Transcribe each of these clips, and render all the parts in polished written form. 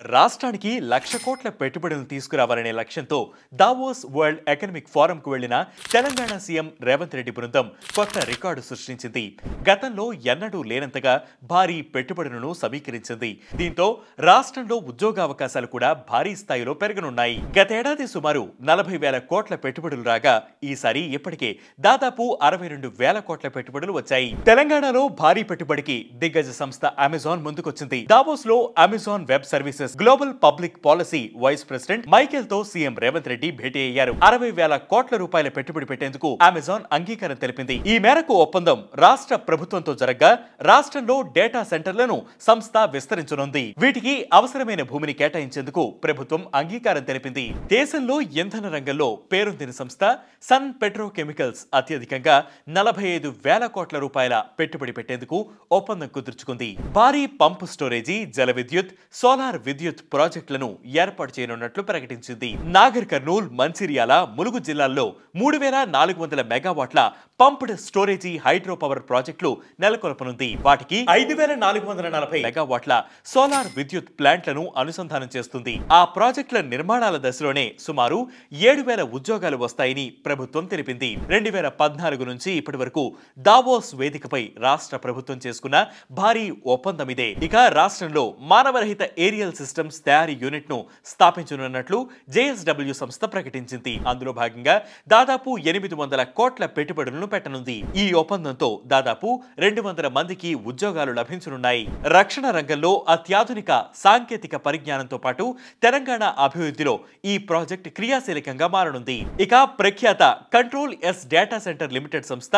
రాష్ట్రానికి 1,00,000 కోట్ల పెట్టుబడులను తీసుకురావాలనే లక్ష్యంతో దావోస్ వరల్డ్ ఎకనామిక్ ఫోరంకు వెళ్లిన తెలంగాణ సీఎం రేవంత్ రెడ్డి బృందం కొత్త రికార్డు సృష్టించింది. గతంలో ఎన్నడూ లేనంతగా భారీ పెట్టుబడులను సమీకరించింది. దీంతో రాష్ట్రంలో ఉద్యోగావకాశాలు కూడా భారీ స్థాయిలో పెరగనున్నాయి. గతేడాది సుమారు 40,000 కోట్ల పెట్టుబడులు రాగా ఈసారి ఇప్పటికే దాదాపు 62,000 కోట్ల పెట్టుబడులు వచ్చాయి. తెలంగాణలో భారీ పెట్టుబడికి దిగ్గజ సంస్థ అమెజాన్ ముందుకొచ్చింది. దావోస్ లో Amazon web services global public policy vice president Michael తో సీఎం రేవంత్ రెడ్డి భేటీ అయ్యారు. 60,000 కోట్ల రూపాయల పెట్టుబడి పెట్టేందుకు అమెజాన్ అంగీకారం తెలిపింది. ఈ మేరకు ఒప్పందం రాష్ట్ర ప్రభుత్వంతో జరగగా రాష్ట్రంలో డేటా సెంటర్లను సంస్థ విస్తరించనుంది. వీటికి అవసరమైన భూమిని కేటాయించేందుకు ప్రభుత్వం అంగీకారం తెలిపింది. దేశంలో ఇంధన రంగంలో పేరొందిన సంస్థ సన్ పెట్రోకెమికల్స్ అత్యధికంగా 45,000 కోట్ల రూపాయల పెట్టుబడి పెట్టేందుకు ఒప్పందం కుదుర్చుకుంది. భారీ పంపు స్టోరేజీ, జల విద్యుత్, సోలార్ విద్యుత్ ప్రాజెక్టులను ఏర్పాటు చేయనున్నట్లు ప్రకటించింది. నాగర్ కర్నూల్, మంచిర్యాల, ములుగు జిల్లాల్లో 3,400 మెగావాట్ల పంప్డ్ స్టోరేజీ హైడ్రో పవర్ ప్రాజెక్టులు నెలకొల్పనుంది. వాటికి 5,440 మెగావాట్ల సోలార్ విద్యుత్ ప్లాంట్లను అనుసంధానం చేస్తుంది. ఆ ప్రాజెక్టుల నిర్మాణాల దశలోనే సుమారు 7,000 ఉద్యోగాలు వస్తాయని ప్రభుత్వం తెలిపింది. 2014 నుంచి ఇప్పటి వరకు దావోస్ వేదికపై రాష్ట్ర ప్రభుత్వం చేసుకున్న భారీ ఒప్పందం ఇదే. ఇక రాష్ట్రంలో మానవరహిత ఏరియల్ సిస్టమ్స్ తయారీ యూనిట్ ను స్థాపించనున్నట్లు JSW సంస్థ ప్రకటించింది. అందులో భాగంగా దాదాపు 800 కోట్ల పెట్టుబడులను పెట్టనుంది. ఈ ఒప్పందంతో దాదాపు 200 మందికి ఉద్యోగాలు లభించనున్నాయి. రక్షణ రంగంలో అత్యాధునిక సాంకేతిక పరిజ్ఞానంతో పాటు తెలంగాణ అభివృద్ధిలో ఈ ప్రాజెక్ట్ క్రియాశీలకంగా మారనుంది. ఇక ప్రఖ్యాత control yes data centre limited సంస్థ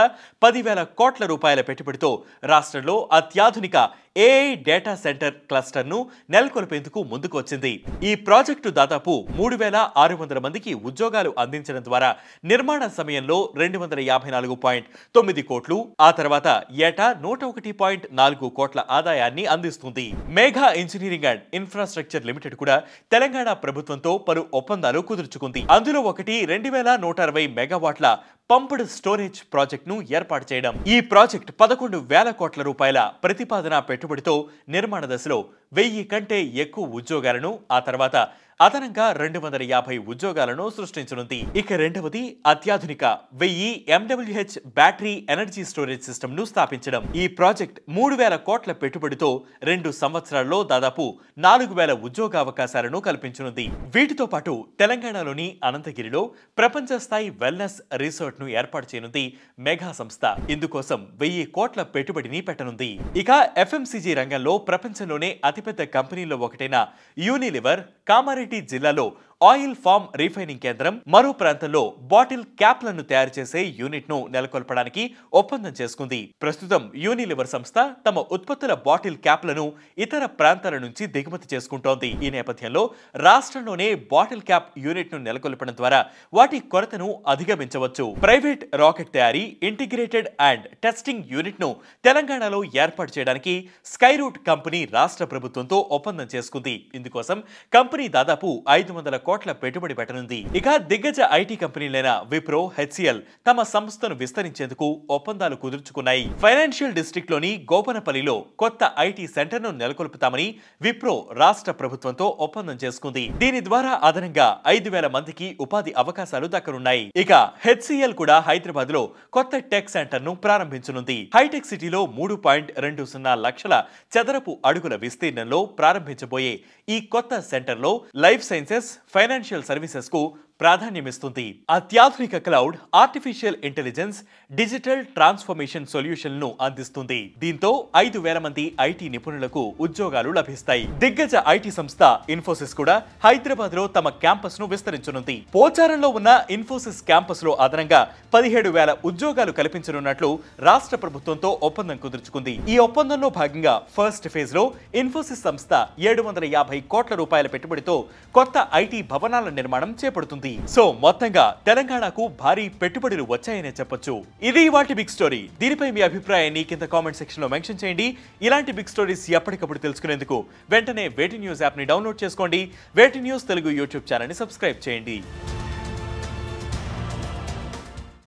10,000 కోట్ల రూపాయల పెట్టుబడితో రాష్ట్రంలో అత్యాధునిక AI డేటా సెంటర్ క్లస్టర్ ను నెలకొల్పేందుకు ముందుకు వచ్చింది. ఈ ప్రాజెక్టు దాదాపు 3,600 మందికి ఉద్యోగాలు అందించడం ద్వారా నిర్మాణ సమయంలో 254.9 కోట్లు, ఆ తర్వాత ఏటా 101.4 కోట్ల ఆదాయాన్ని అందిస్తుంది. Megha engineering and infrastructure limited కూడా తెలంగాణ ప్రభుత్వంతో పలు ఒప్పందాలు కుదుర్చుకుంది. అందులో ఒకటి 2,160 మెగావాట్ల పంప్డ్ స్టోరేజ్ ప్రాజెక్ట్ ను ఏర్పాటు చేయడం. ఈ ప్రాజెక్ట్ 11,000 కోట్ల రూపాయల ప్రతిపాదన పెట్టుబడితో నిర్మాణ దశలో 1000 కంటే ఎక్కువ ఉద్యోగాలను, ఆ తర్వాత అదనంగా 250 ఉద్యోగాలను సృష్టించనుంది. ఇక రెండవది అత్యాధునిక 1000 MWH battery energy storage system ను స్థాపించడం. ఈ ప్రాజెక్ట్ 3,000 కోట్ల పెట్టుబడితో 2 సంవత్సరాల్లో దాదాపు 4,000 ఉద్యోగావకాశాలను కల్పించనుంది. వీటితో పాటు తెలంగాణలోని అనంతగిరిలో ప్రపంచ స్థాయి వెల్నెస్ రిసార్ట్ ను ఏర్పాటు చేయనుంది మెగా సంస్థ. ఇందుకోసం 1000 కోట్ల పెట్టుబడిని పెట్టనుంది. ఇక FMCG రంగంలో ప్రపంచంలోనే అతిపెద్ద కంపెనీల్లో ఒకటైన యూనిలివర్ కామారెడ్డి జిల్లాలో ఆయిల్ ఫామ్ రీఫైనింగ్ కేంద్రం, మరో ప్రాంతంలో బాటిల్ క్యాప్లను తయారు చేసే యూనిట్ ను నెలకొల్పడానికి ఒప్పందం చేసుకుంది. ప్రస్తుతం యూనిలివర్ సంస్థ తమ ఉత్పత్తుల బాటిల్ క్యాప్లను ఇతర ప్రాంతాల నుంచి దిగుమతి చేసుకుంటోంది. ఈ నేపథ్యంలో రాష్ట్రంలోనే బాటిల్ క్యాప్ యూనిట్ ను నెలకొల్పడం ద్వారా వాటి కొరతను అధిగమించవచ్చు. ప్రైవేట్ రాకెట్ తయారీ, ఇంటిగ్రేటెడ్ అండ్ టెస్టింగ్ యూనిట్ ను తెలంగాణలో ఏర్పాటు చేయడానికి స్కైరూట్ కంపెనీ రాష్ట్ర ప్రభుత్వంతో ఒప్పందం చేసుకుంది. ఇందుకోసం కంపెనీ దాదాపు 500 కోట్ల పెట్టుబడి పెట్టనుంది. ఇక దిగ్గజ ఐటీ కంపెనీలైన విప్రో, HCL తమ సంస్థను విస్తరించేందుకు ఒప్పందాలు కుదుర్చుకున్నాయి. ఫైనాన్షియల్ డిస్ట్రిక్ట్ లోని గోపనపల్లిలో కొత్త ఐటీ సెంటర్ ను నెలకొల్పుతామని విప్రో రాష్ట్ర ప్రభుత్వంతో ఒప్పందం చేసుకుంది. దీని ద్వారా అదనంగా 5,000 మందికి ఉపాధి అవకాశాలు దక్కనున్నాయి. ఇక HCL కూడా హైదరాబాద్ లో కొత్త టెక్ సెంటర్ ను ప్రారంభించనుంది. హైటెక్ సిటీలో 3.20 లక్షల చదరపు అడుగుల విస్తీర్ణంలో ప్రారంభించబోయే ఈ కొత్త సెంటర్ లో లైఫ్ సైన్సెస్, ఫైనాన్షియల్ సర్వీసెస్ కు ప్రాధాన్యమిస్తుంది. అత్యాధునిక cloud, artificial intelligence, digital transformation సొల్యూషన్లను అందిస్తుంది. దీంతో 5,000 మంది ఐటీ నిపుణులకు ఉద్యోగాలు లభిస్తాయి. దిగ్గజ ఐటీ సంస్థ ఇన్ఫోసిస్ కూడా హైదరాబాద్ లో తమ క్యాంపస్ ను విస్తరించనుంది. పోచారంలో ఉన్న ఇన్ఫోసిస్ క్యాంపస్ లో అదనంగా 17,000 ఉద్యోగాలు కల్పించనున్నట్లు రాష్ట్ర ప్రభుత్వంతో ఒప్పందం కుదుర్చుకుంది. ఈ ఒప్పందంలో భాగంగా ఫస్ట్ ఫేజ్ లో ఇన్ఫోసిస్ సంస్థ 750 కోట్ల రూపాయల పెట్టుబడితో కొత్త ఐటీ భవనాల నిర్మాణం చేపడుతుంది. సో మొత్తంగా తెలంగాణకు భారీ పెట్టుబడులు వచ్చాయనే చెప్పొచ్చు. ఇది వాటి బిగ్ స్టోరీ. దీనిపై మీ అభిప్రాయాన్ని కింద కామెంట్ సెక్షన్ లో మెన్షన్ చేయండి. ఇలాంటి బిగ్ స్టోరీస్ ఎప్పటికప్పుడు తెలుసుకునేందుకు వెంటనే వేటి న్యూస్ యాప్ ని డౌన్లోడ్ చేసుకోండి. వేటి న్యూస్ తెలుగు యూట్యూబ్ ఛానల్ ని సబ్స్క్రైబ్ చేయండి.